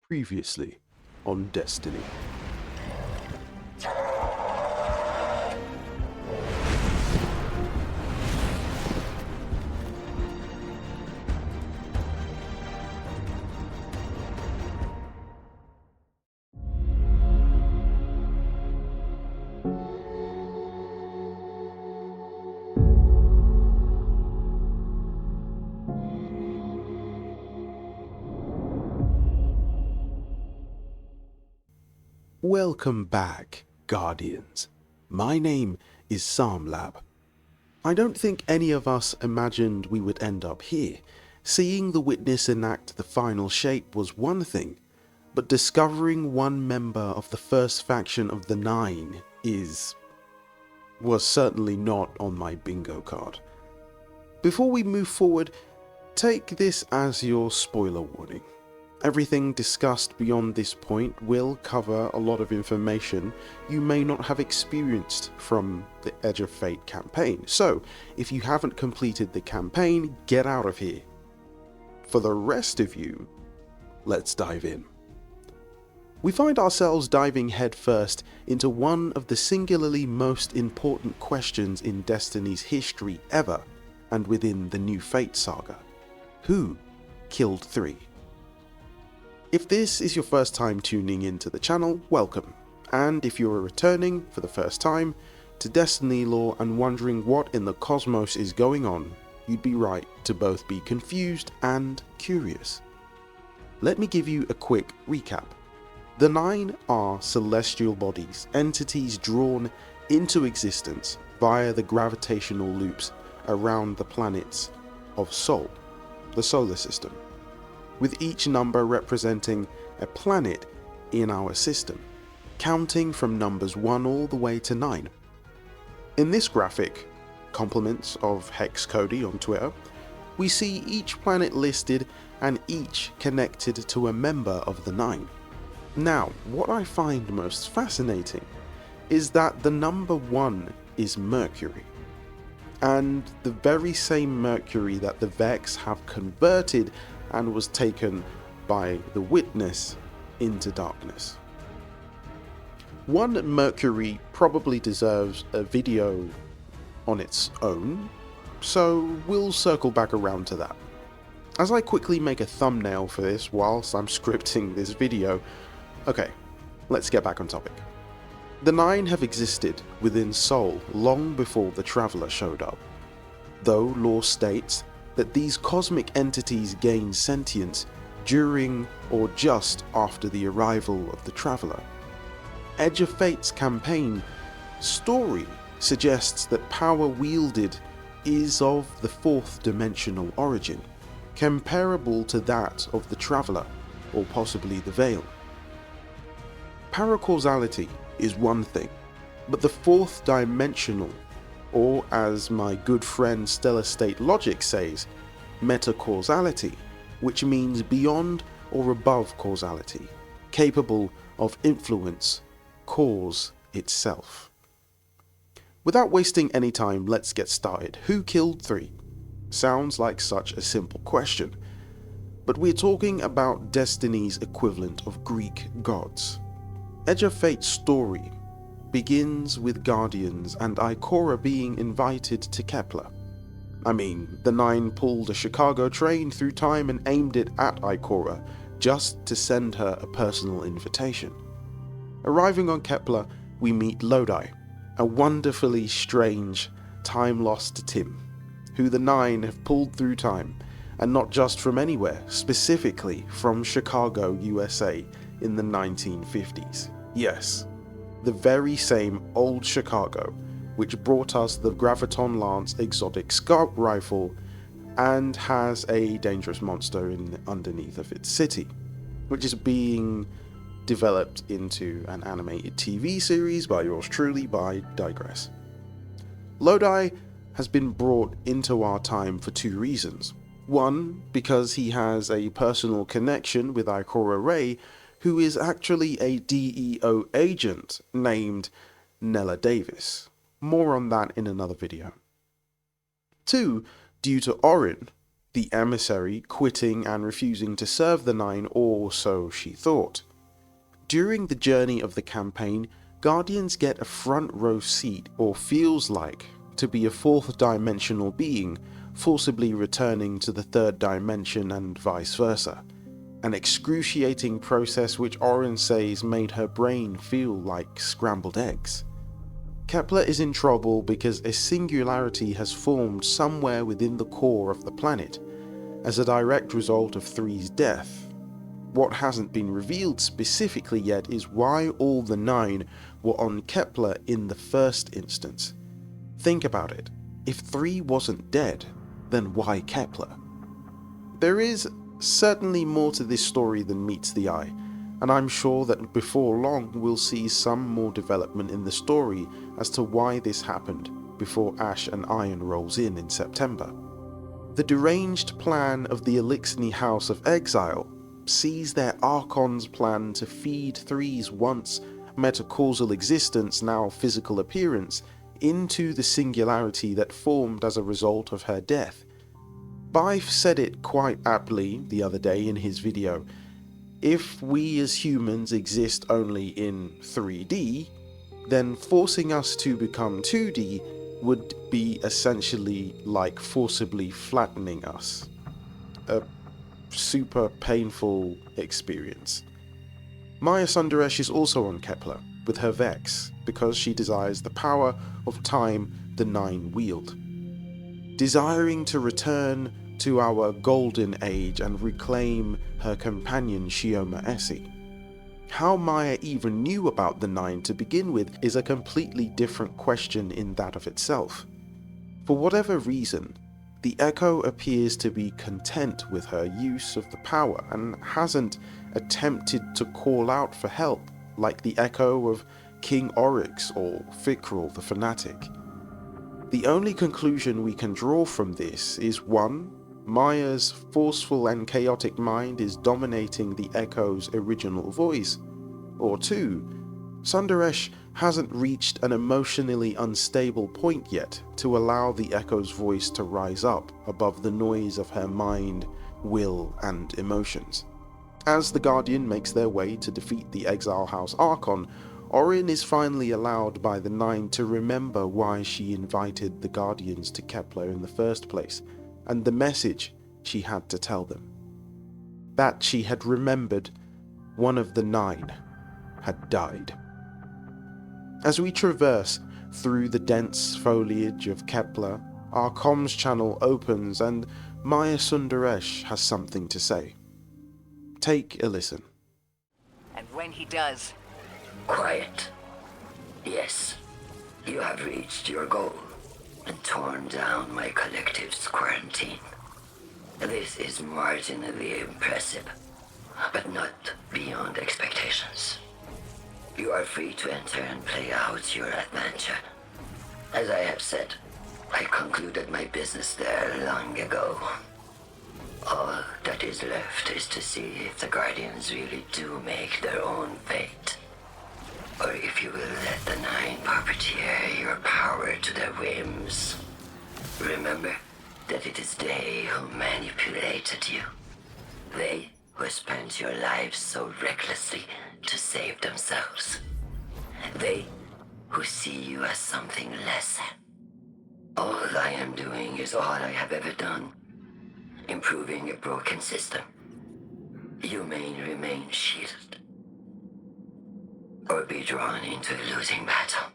Previously on Destiny. Welcome back, Guardians. My name is Samlab. I don't think any of us imagined we would end up here. Seeing the Witness enact the final shape was one thing, but discovering one member of the first faction of the Nine was certainly not on my bingo card. Before we move forward, take this as your spoiler warning. Everything discussed beyond this point will cover a lot of information you may not have experienced from the Edge of Fate campaign, so if you haven't completed the campaign, get out of here. For the rest of you, let's dive in. We find ourselves diving headfirst into one of the singularly most important questions in Destiny's history ever, and within the New Fate saga. Who killed 3? If this is your first time tuning into the channel, welcome, and if you're returning for the first time to Destiny lore and wondering what in the cosmos is going on, you'd be right to both be confused and curious. Let me give you a quick recap. The Nine are celestial bodies, entities drawn into existence via the gravitational loops around the planets of Sol, the solar system, with each number representing a planet in our system, counting from numbers 1 all the way to 9. In this graphic, compliments of Hex Cody on Twitter, we see each planet listed and each connected to a member of the Nine. Now, what I find most fascinating is that the number 1 is Mercury, and the very same Mercury that the Vex have converted and was taken by the Witness into darkness. One Mercury probably deserves a video on its own, so we'll circle back around to that. As I quickly make a thumbnail for this whilst I'm scripting this video, okay, let's get back on topic. The Nine have existed within Sol long before the Traveler showed up, though lore states that these cosmic entities gained sentience during or just after the arrival of the Traveler. Edge of Fate's campaign story suggests that power wielded is of the 4th dimensional origin, comparable to that of the Traveler or possibly the Veil. Paracausality is one thing, but the 4th dimensional, or as my good friend Stellar State Logic says, metacausality, which means beyond or above causality, capable of influence, cause itself. Without wasting any time, let's get started. Who killed 3? Sounds like such a simple question, but we're talking about Destiny's equivalent of Greek gods. Edge of Fate's story begins with Guardians and Ikora being invited to Kepler. I mean, the Nine pulled a Chicago train through time and aimed it at Ikora just to send her a personal invitation. Arriving on Kepler, we meet Lodi, a wonderfully strange, time-lost Tim, who the Nine have pulled through time, and not just from anywhere, specifically from Chicago, USA in the 1950s. Yes, the very same old Chicago which brought us the Graviton Lance exotic scout rifle and has a dangerous monster underneath of its city, which is being developed into an animated TV series by yours truly, but I digress. Lodi has been brought into our time for 2 reasons. One, because he has a personal connection with Ikora Ray, who is actually a DEO agent named Nella Davis. More on that in another video. 2, due to Orin, the emissary quitting and refusing to serve the Nine, or so she thought. During the journey of the campaign, Guardians get a front row seat, or feels like, to be a fourth dimensional being, forcibly returning to the third dimension and vice versa. An excruciating process which Orin says made her brain feel like scrambled eggs. Kepler is in trouble because a singularity has formed somewhere within the core of the planet, as a direct result of 3's death. What hasn't been revealed specifically yet is why all the 9 were on Kepler in the first instance. Think about it. If 3 wasn't dead, then why Kepler? There is certainly more to this story than meets the eye, and I'm sure that before long we'll see some more development in the story as to why this happened before Ash and Iron rolls in September. The deranged plan of the Elixni House of Exile sees their Archon's plan to feed 3's once metacausal existence, now physical appearance, into the singularity that formed as a result of her death. Bife said it quite aptly the other day in his video. If we as humans exist only in 3D, then forcing us to become 2D would be essentially like forcibly flattening us. A super painful experience. Maya Sundaresh is also on Kepler with her Vex because she desires the power of time the 9 wield. Desiring to return to our golden age and reclaim her companion Shioma Essie. How Maya even knew about the 9 to begin with is a completely different question in that of itself. For whatever reason, the Echo appears to be content with her use of the power and hasn't attempted to call out for help like the Echo of King Oryx or Fikrul the Fanatic. The only conclusion we can draw from this is 1. Maya's forceful and chaotic mind is dominating the Echo's original voice, or 2. Sundaresh hasn't reached an emotionally unstable point yet to allow the Echo's voice to rise up above the noise of her mind, will, and emotions. As the Guardian makes their way to defeat the Exile House Archon, Orin is finally allowed by the 9 to remember why she invited the Guardians to Kepler in the first place, and the message she had to tell them. That she had remembered one of the 9 had died. As we traverse through the dense foliage of Kepler, our comms channel opens and Maya Sundaresh has something to say. Take a listen. And when he does... Quiet. Yes, you have reached your goal and torn down my collective's quarantine. This is marginally impressive, but not beyond expectations. You are free to enter and play out your adventure. As I have said, I concluded my business there long ago. All that is left is to see if the Guardians really do make their own fate, or if you will let the 9 puppeteer your power to their whims. Remember that it is they who manipulated you. They who spent your lives so recklessly to save themselves. They who see you as something less. All I am doing is all I have ever done. Improving a broken system. You may remain shielded, or be drawn into a losing battle.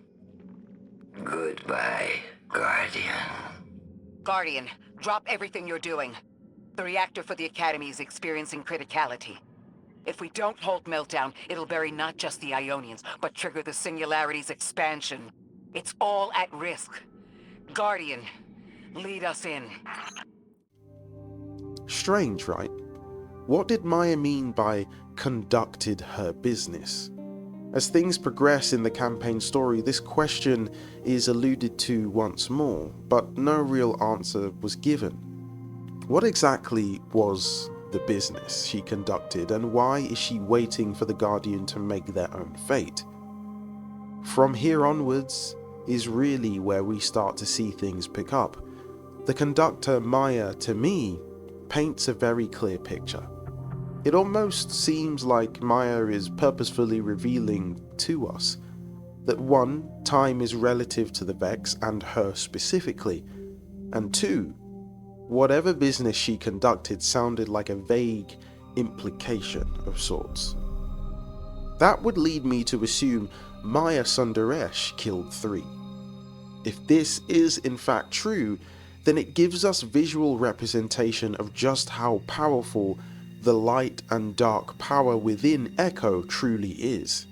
Goodbye, Guardian. Guardian, drop everything you're doing. The reactor for the Academy is experiencing criticality. If we don't hold Meltdown, it'll bury not just the Ionians, but trigger the Singularity's expansion. It's all at risk. Guardian, lead us in. Strange, right? What did Maya mean by conducted her business? As things progress in the campaign story, this question is alluded to once more, but no real answer was given. What exactly was the business she conducted, and why is she waiting for the Guardian to make their own fate? From here onwards is really where we start to see things pick up. The conductor, Maya, to me, paints a very clear picture. It almost seems like Maya is purposefully revealing to us that 1, time is relative to the Vex and her specifically, and 2, whatever business she conducted sounded like a vague implication of sorts. That would lead me to assume Maya Sundaresh killed 3. If this is in fact true, then it gives us visual representation of just how powerful the light and dark power within Echo truly is.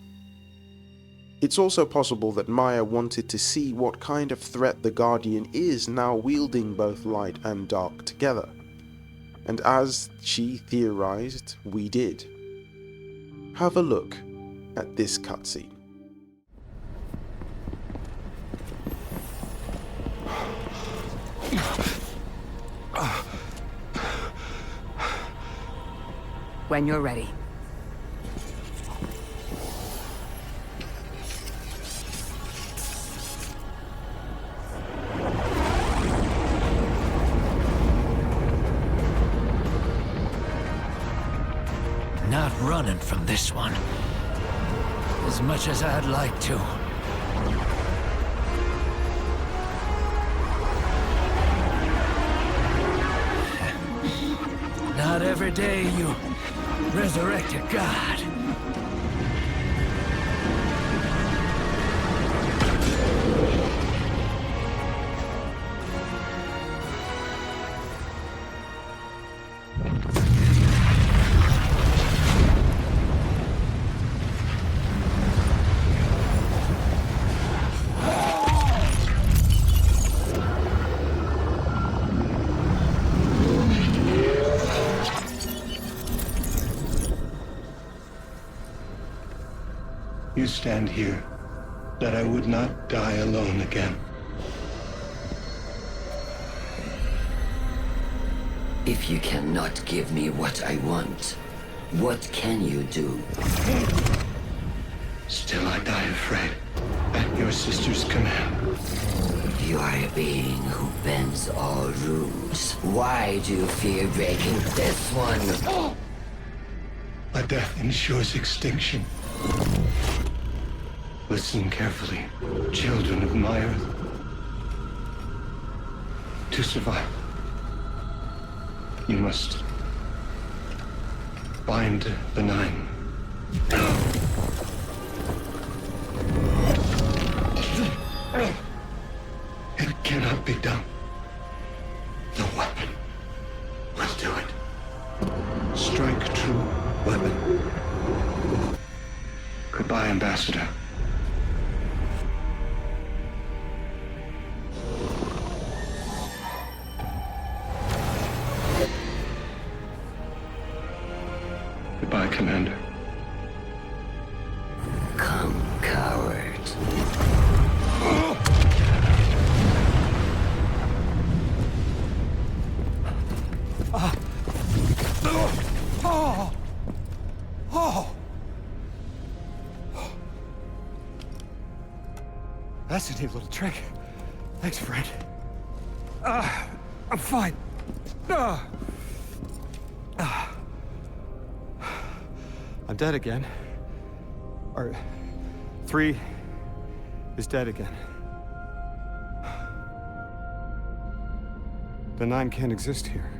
It's also possible that Maya wanted to see what kind of threat the Guardian is now wielding both light and dark together. And as she theorized, we did. Have a look at this cutscene. When you're ready. Not running from this one. As much as I'd like to. Not every day you resurrect a god. You stand here, that I would not die alone again. If you cannot give me what I want, what can you do? Still I die afraid, at your sister's command. You are a being who bends all rules. Why do you fear breaking this one? A death ensures extinction. Listen carefully, children of my earth. To survive, you must bind the 9. It cannot be done. The weapon will do it. Strike true weapon. Goodbye, Ambassador. Goodbye, Commander. Come, coward. That's a neat little trick. Thanks, friend. I'm fine. I'm dead again. Or 3 is dead again. The 9 can't exist here.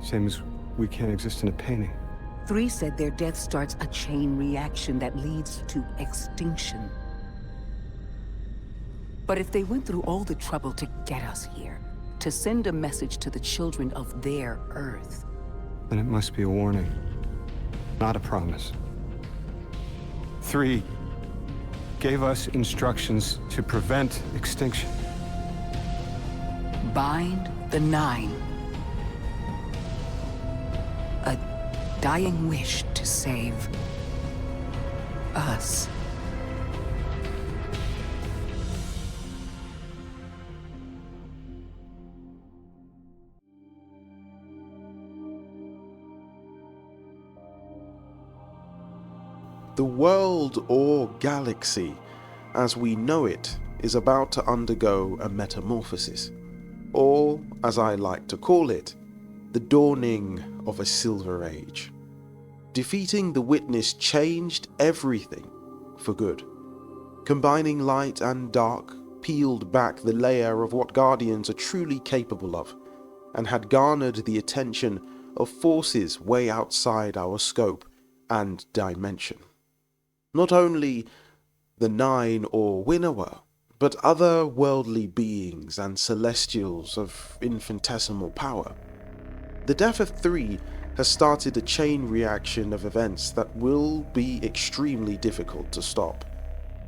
Same as we can't exist in a painting. 3 said their death starts a chain reaction that leads to extinction. But if they went through all the trouble to get us here, to send a message to the children of their Earth, Then it must be a warning, not a promise. 3 gave us instructions to prevent extinction. bind the 9. A dying wish to save us. The world or galaxy, as we know it, is about to undergo a metamorphosis, or, as I like to call it, the dawning of a Silver Age. Defeating the Witness changed everything for good. Combining light and dark peeled back the layer of what Guardians are truly capable of, and had garnered the attention of forces way outside our scope and dimension. Not only the Nine or Winnower, but other worldly beings and celestials of infinitesimal power. The death of 3 has started a chain reaction of events that will be extremely difficult to stop.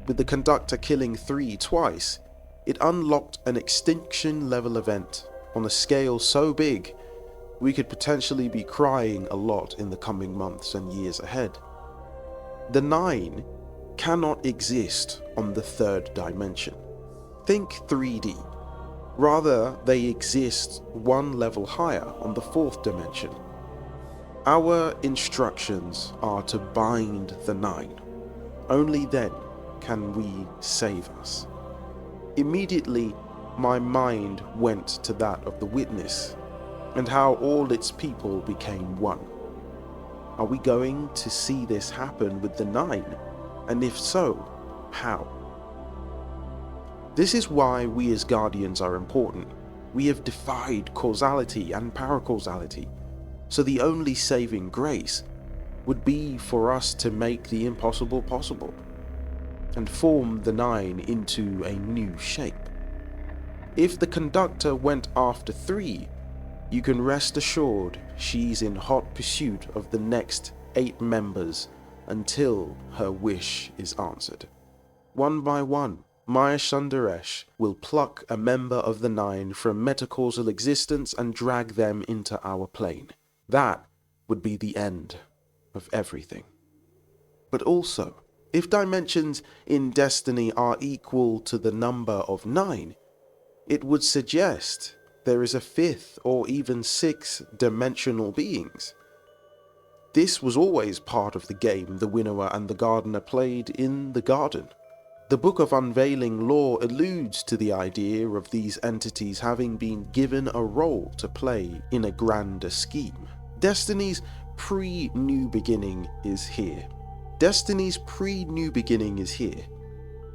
With the conductor killing 3 twice, it unlocked an extinction-level event on a scale so big we could potentially be crying a lot in the coming months and years ahead. The 9 cannot exist on the 3rd dimension. Think 3D. Rather, they exist one level higher on the 4th dimension. Our instructions are to bind the 9. Only then can we save us. Immediately, my mind went to that of the Witness, and how all its people became one. Are we going to see this happen with the 9? And if so, how? This is why we as Guardians are important. We have defied causality and paracausality, so the only saving grace would be for us to make the impossible possible, and form the 9 into a new shape. If the conductor went after 3, you can rest assured she's in hot pursuit of the next 8 members until her wish is answered. One by one, Maya Sundaresh will pluck a member of the 9 from metacausal existence and drag them into our plane. That would be the end of everything. But also, if dimensions in Destiny are equal to the number of 9, it would suggest there is a 5th or even 6th dimensional beings. This was always part of the game the Winnower and the Gardener played in the Garden. The Book of Unveiling lore alludes to the idea of these entities having been given a role to play in a grander scheme. Destiny's pre-New Beginning is here. Destiny's pre-New Beginning is here.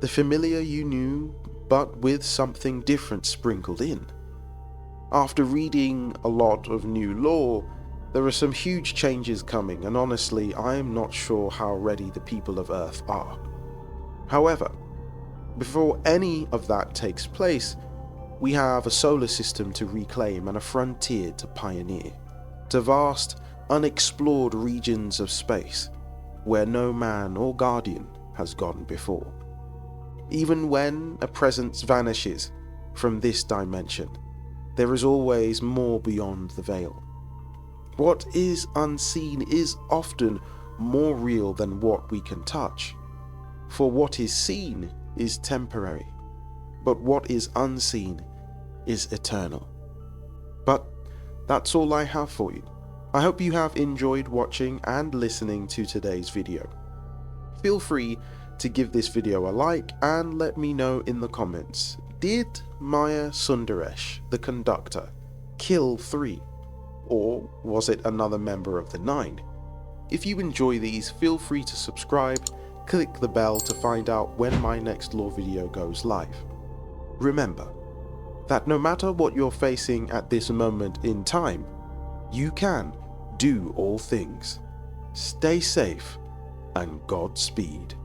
The familiar you knew, but with something different sprinkled in. After reading a lot of new lore, there are some huge changes coming, and honestly, I am not sure how ready the people of Earth are. However, before any of that takes place, we have a solar system to reclaim and a frontier to pioneer, to vast, unexplored regions of space, where no man or Guardian has gone before. Even when a presence vanishes from this dimension, there is always more beyond the veil. What is unseen is often more real than what we can touch, for what is seen is temporary, but what is unseen is eternal. But that's all I have for you. I hope you have enjoyed watching and listening to today's video. Feel free to give this video a like and let me know in the comments, did Maya Sundaresh, the conductor, kill 3? Or was it another member of the 9? If you enjoy these, feel free to subscribe, click the bell to find out when my next lore video goes live. Remember that no matter what you're facing at this moment in time, you can do all things. Stay safe and Godspeed.